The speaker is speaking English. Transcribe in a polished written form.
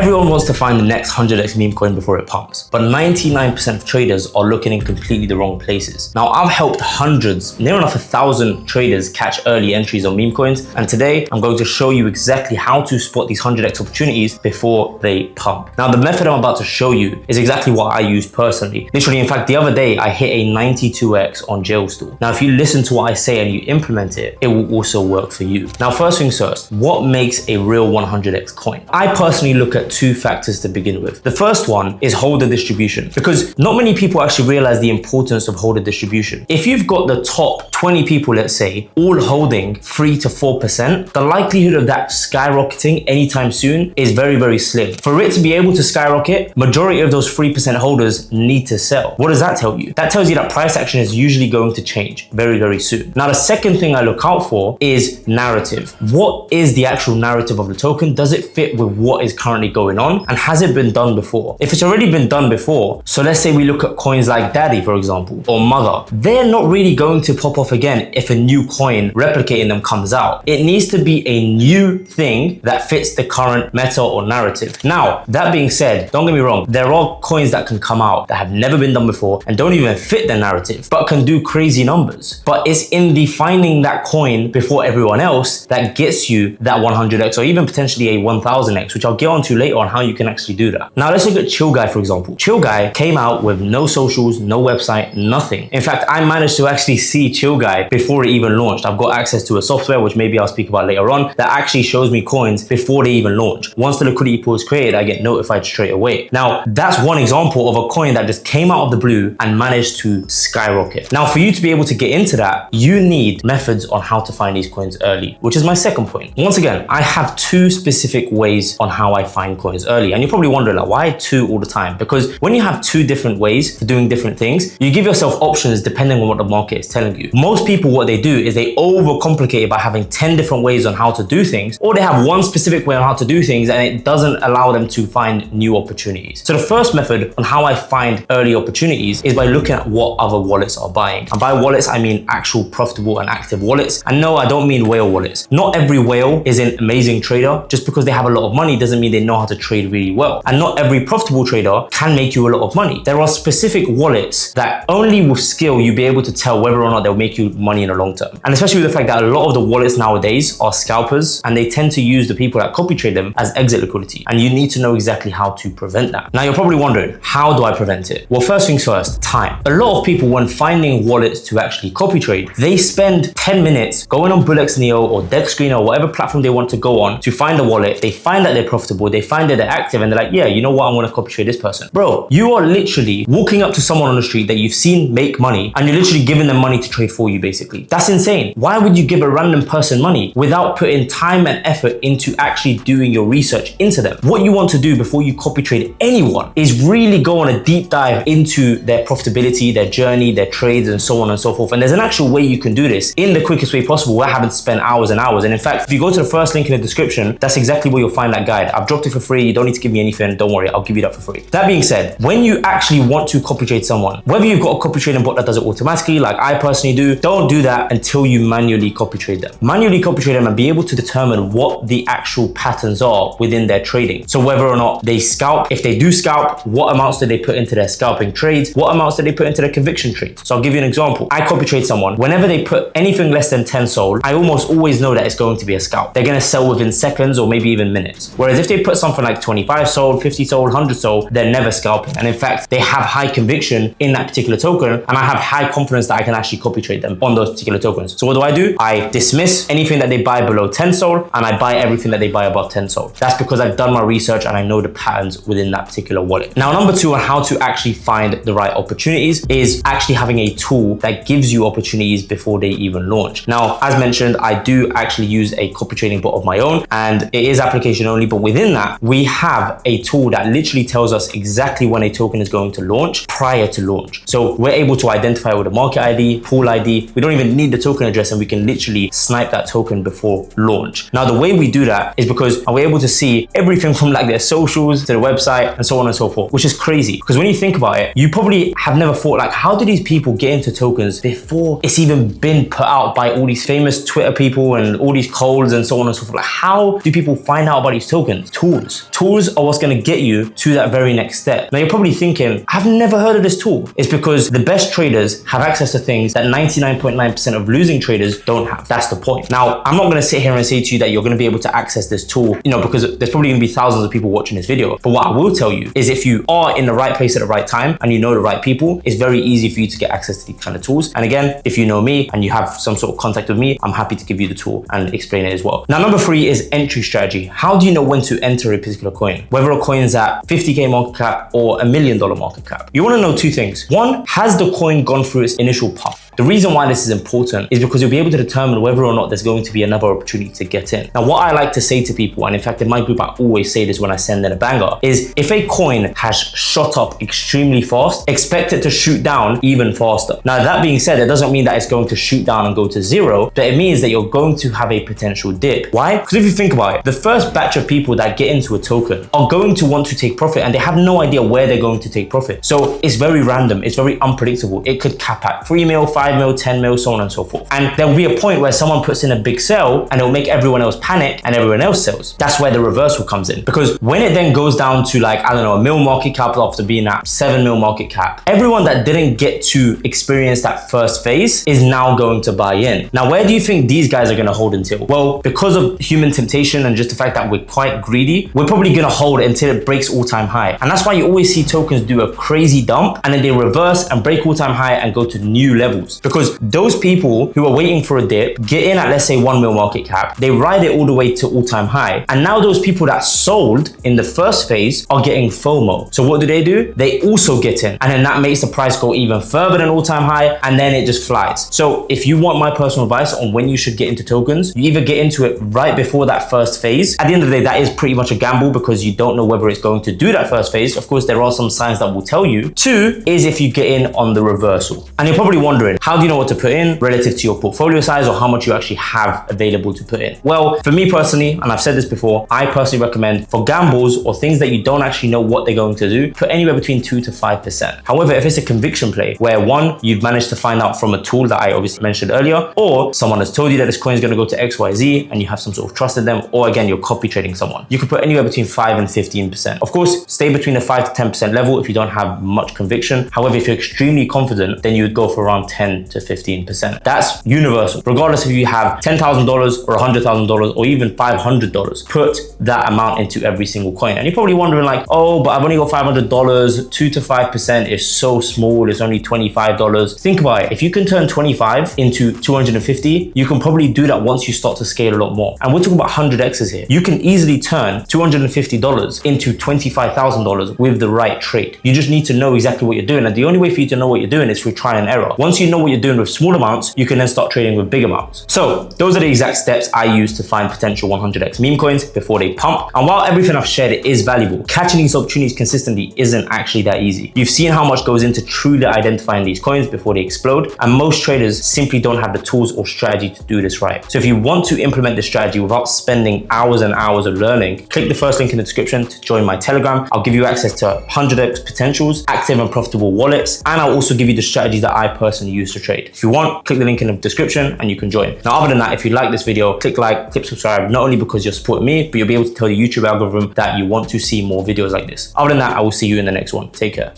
Everyone wants to find the next 100x meme coin before it pumps, but 99% of traders are looking in completely the wrong places. Now, I've helped hundreds, near enough 1,000 traders catch early entries on meme coins, and today I'm going to show you exactly how to spot these 100x opportunities before they pump. Now, the method I'm about to show you is exactly what I use personally. Literally, in fact, the other day I hit a 92x on Jail Stool. Now, if you listen to what I say and you implement it, it will also work for you. Now, first things first, what makes a real 100x coin? I personally look at two factors to begin with. The first one is holder distribution, because not many people actually realize the importance of holder distribution. If you've got the top 20 people, let's say, all holding 3 to 4%, the likelihood of that skyrocketing anytime soon is very, very slim. For it to be able to skyrocket, majority of those 3% holders need to sell. What does that tell you? That tells you that price action is usually going to change very, very soon. Now, the second thing I look out for is narrative. What is the actual narrative of the token? Does it fit with what is currently going on? And has it been done before? If it's already been done before, so let's say we look at coins like Daddy, for example, or Mother, they're not really going to pop off again if a new coin replicating them comes out. It needs to be a new thing that fits the current meta or narrative. Now, that being said, don't get me wrong, there are coins that can come out that have never been done before and don't even fit the narrative, but can do crazy numbers. But it's in the finding that coin before everyone else that gets you that 100x or even potentially a 1000x, which I'll get onto later on how you can actually do that. Now, let's look at Chill Guy, for example. Chill Guy came out with no socials, no website, nothing. In fact, I managed to actually see Chill Guy before it even launched. I've got access to a software, which maybe I'll speak about later on, that actually shows me coins before they even launch. Once the liquidity pool is created, I get notified straight away. Now, that's one example of a coin that just came out of the blue and managed to skyrocket. Now, for you to be able to get into that, you need methods on how to find these coins early, which is my second point. Once again, I have two specific ways on how I find coins early. And you're probably wondering, like, why two all the time? Because when you have two different ways for doing different things, you give yourself options depending on what the market is telling you. Most people, what they do is they overcomplicate it by having 10 different ways on how to do things, or they have one specific way on how to do things and it doesn't allow them to find new opportunities. So the first method on how I find early opportunities is by looking at what other wallets are buying. And by wallets, I mean actual profitable and active wallets. And no, I don't mean whale wallets. Not every whale is an amazing trader. Just because they have a lot of money doesn't mean they know how to trade really well. And not every profitable trader can make you a lot of money. There are specific wallets that only with skill you'll be able to tell whether or not they'll make you money in the long term. And especially with the fact that a lot of the wallets nowadays are scalpers and they tend to use the people that copy trade them as exit liquidity. And you need to know exactly how to prevent that. Now, you're probably wondering, how do I prevent it? Well, first things first, time. A lot of people, when finding wallets to actually copy trade, they spend 10 minutes going on Bullx Neo or Dexscreen or whatever platform they want to go on to find a wallet. They find that they're profitable, they find that they're active, and they're like, yeah, you know what, I'm gonna copy trade this person. Bro, you are literally walking up to someone on the street that you've seen make money and you're literally giving them money to trade for you, basically. That's insane. Why would you give a random person money without putting time and effort into actually doing your research into them? What you want to do before you copy trade anyone is really go on a deep dive into their profitability, their journey, their trades, and so on and so forth. And there's an actual way you can do this in the quickest way possible without having to spend hours and hours. And in fact, if you go to the first link in the description, that's exactly where you'll find that guide. I've dropped it for free. You don't need to give me anything. Don't worry, I'll give you that for free. That being said, when you actually want to copy trade someone, whether you've got a copy trading bot that does it automatically, like I personally do, don't do that until you manually copy trade them. Manually copy trade them and be able to determine what the actual patterns are within their trading. So whether or not they scalp, if they do scalp, what amounts do they put into their scalping trades? What amounts do they put into their conviction trades? So I'll give you an example. I copy trade someone. Whenever they put anything less than 10 sold, I almost always know that it's going to be a scalp. They're going to sell within seconds or maybe even minutes. Whereas if they put something like 25 sold, 50 sold, 100 sold, they're never scalping. And in fact, they have high conviction in that particular token, and I have high confidence that I can actually copy trade them on those particular tokens. So what do? I dismiss anything that they buy below 10 sold, and I buy everything that they buy above 10 sold. That's because I've done my research and I know the patterns within that particular wallet. Now, number two on how to actually find the right opportunities is actually having a tool that gives you opportunities before they even launch. Now, as mentioned, I do actually use a copy trading bot of my own, and it is application only, but within that, we have a tool that literally tells us exactly when a token is going to launch prior to launch. So we're able to identify with a market ID, pool ID. We don't even need the token address, and we can literally snipe that token before launch. Now, the way we do that is because we're able to see everything from like their socials to the website and so on and so forth, which is crazy. Because when you think about it, you probably have never thought, like, how do these people get into tokens before it's even been put out by all these famous Twitter people and all these colds and so on and so forth? Like, how do people find out about these tools? tools. Tools are what's going to get you to that very next step. Now you're probably thinking, I've never heard of this tool. It's because the best traders have access to things that 99.9% of losing traders don't have. That's the point. Now, I'm not going to sit here and say to you that you're going to be able to access this tool, because there's probably going to be thousands of people watching this video. But what I will tell you is if you are in the right place at the right time and you know the right people, it's very easy for you to get access to these kind of tools. And again, if you know me and you have some sort of contact with me, I'm happy to give you the tool and explain it as well. Now, number 3 is entry strategy. How do you know when to enter a particular coin? Whether a coin's at 50K market cap or $1 million market cap. You want to know 2 things. One, has the coin gone through its initial pump? The reason why this is important is because you'll be able to determine whether or not there's going to be another opportunity to get in. Now, what I like to say to people, and in fact, in my group, I always say this when I send in a banger, is if a coin has shot up extremely fast, expect it to shoot down even faster. Now, that being said, it doesn't mean that it's going to shoot down and go to 0, but it means that you're going to have a potential dip. Why? Because if you think about it, the first batch of people that get into a token are going to want to take profit and they have no idea where they're going to take profit. So it's very random. It's very unpredictable. It could cap at 3 mil, 5 mil, 10 mil, so on and so forth. And there'll be a point where someone puts in a big sell and it'll make everyone else panic and everyone else sells. That's where the reversal comes in. Because when it then goes down to like, I don't know, $1 mil market cap after being at 7 mil market cap, everyone that didn't get to experience that first phase is now going to buy in. Now, where do you think these guys are going to hold until? Well, because of human temptation and just the fact that we're quite greedy, we're probably going to hold until it breaks all-time high. And that's why you always see tokens do a crazy dump and then they reverse and break all-time high and go to new levels. Because those people who are waiting for a dip get in at, let's say, 1 mil market cap, they ride it all the way to all-time high. And now those people that sold in the first phase are getting FOMO. So what do? They also get in. And then that makes the price go even further than all-time high. And then it just flies. So if you want my personal advice on when you should get into tokens, you either get into it right before that first phase. At the end of the day, that is pretty much a gamble because you don't know whether it's going to do that first phase. Of course, there are some signs that will tell you. 2 is if you get in on the reversal. And you're probably wondering, how do you know what to put in relative to your portfolio size or how much you actually have available to put in? Well, for me personally, and I've said this before, I personally recommend for gambles or things that you don't actually know what they're going to do, put anywhere between 2 to 5%. However, if it's a conviction play where 1, you've managed to find out from a tool that I obviously mentioned earlier, or someone has told you that this coin is going to go to XYZ and you have some sort of trust in them, or again, you're copy trading someone, you could put anywhere between 5 and 15%. Of course, stay between the 5 to 10% level if you don't have much conviction. However, if you're extremely confident, then you would go for around 10 to 15%. That's universal. Regardless if you have $10,000 or $100,000 or even $500, put that amount into every single coin. And you're probably wondering like, oh, but I've only got $500. 2 to 5% is so small. It's only $25. Think about it. If you can turn 25 into 250, you can probably do that once you start to scale a lot more. And we're talking about 100x's here. You can easily turn $250 into $25,000 with the right trade. You just need to know exactly what you're doing. And the only way for you to know what you're doing is through trial and error. Once you know what you're doing with small amounts, you can then start trading with big amounts. So those are the exact steps I use to find potential 100x meme coins before they pump. And while everything I've shared is valuable, catching these opportunities consistently isn't actually that easy. You've seen how much goes into truly identifying these coins before they explode. And most traders simply don't have the tools or strategy to do this right. So if you want to implement this strategy without spending hours and hours of learning, click the first link in the description to join my Telegram. I'll give you access to 100x potentials, active and profitable wallets, and I'll also give you the strategies that I personally use to trade. If you want, click the link in the description and you can join. Now, other than that, if you like this video, click like, click subscribe, not only because you're supporting me, but you'll be able to tell the YouTube algorithm that you want to see more videos like this. Other than that, I will see you in the next one. Take care.